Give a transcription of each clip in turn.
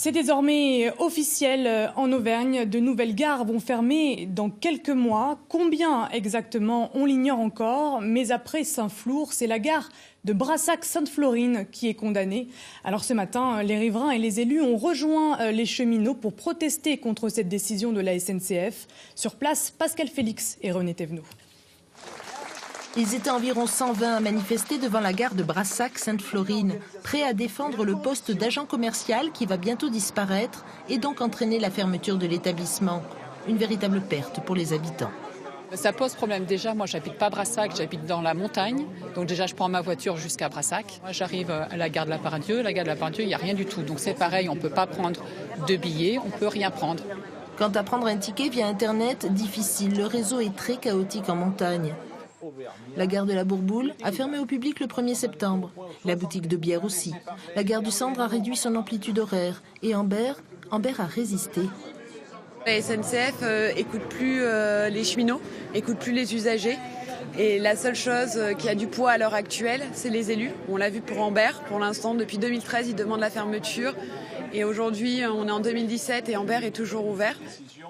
C'est désormais officiel en Auvergne. De nouvelles gares vont fermer dans quelques mois. Combien exactement, on l'ignore encore. Mais après Saint-Flour, c'est la gare de Brassac-Sainte-Florine qui est condamnée. Alors ce matin, les riverains et les élus ont rejoint les cheminots pour protester contre cette décision de la SNCF. Sur place, Pascal Félix et René Thévenot. Ils étaient environ 120 à manifester devant la gare de Brassac-Sainte-Florine, prêts à défendre le poste d'agent commercial qui va bientôt disparaître et donc entraîner la fermeture de l'établissement. Une véritable perte pour les habitants. Ça pose problème. Déjà, moi, j'habite pas Brassac, j'habite dans la montagne. Donc déjà, je prends ma voiture jusqu'à Brassac. Moi, j'arrive à la gare de la Pardieu. La gare de la Pardieu, il n'y a rien du tout. Donc c'est pareil, on ne peut pas prendre de billets, on ne peut rien prendre. Quant à prendre un ticket via Internet, difficile. Le réseau est très chaotique en montagne. La gare de la Bourboule a fermé au public le 1er septembre. La boutique de bière aussi. La gare du Centre a réduit son amplitude horaire. Et Ambert a résisté. La SNCF écoute plus les cheminots, écoute plus les usagers. Et la seule chose qui a du poids à l'heure actuelle, c'est les élus. On l'a vu pour Ambert. Pour l'instant, depuis 2013, ils demandent la fermeture. Et aujourd'hui, on est en 2017 et Ambert est toujours ouvert.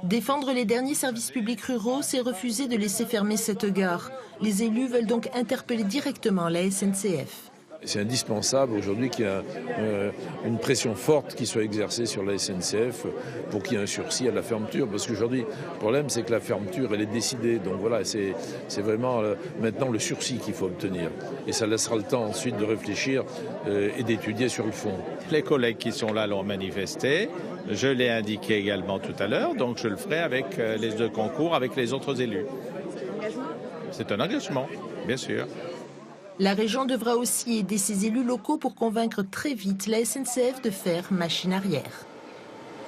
Défendre les derniers services publics ruraux, c'est refuser de laisser fermer cette gare. Les élus veulent donc interpeller directement la SNCF. C'est indispensable aujourd'hui qu'il y ait une pression forte qui soit exercée sur la SNCF pour qu'il y ait un sursis à la fermeture. Parce qu'aujourd'hui, le problème, c'est que la fermeture, elle est décidée. Donc voilà, c'est vraiment maintenant le sursis qu'il faut obtenir. Et ça laissera le temps ensuite de réfléchir et d'étudier sur le fond. Les collègues qui sont là l'ont manifesté. Je l'ai indiqué également tout à l'heure. Donc je le ferai avec les deux concours, avec les autres élus. C'est un engagement, bien sûr. La région devra aussi aider ses élus locaux pour convaincre très vite la SNCF de faire machine arrière.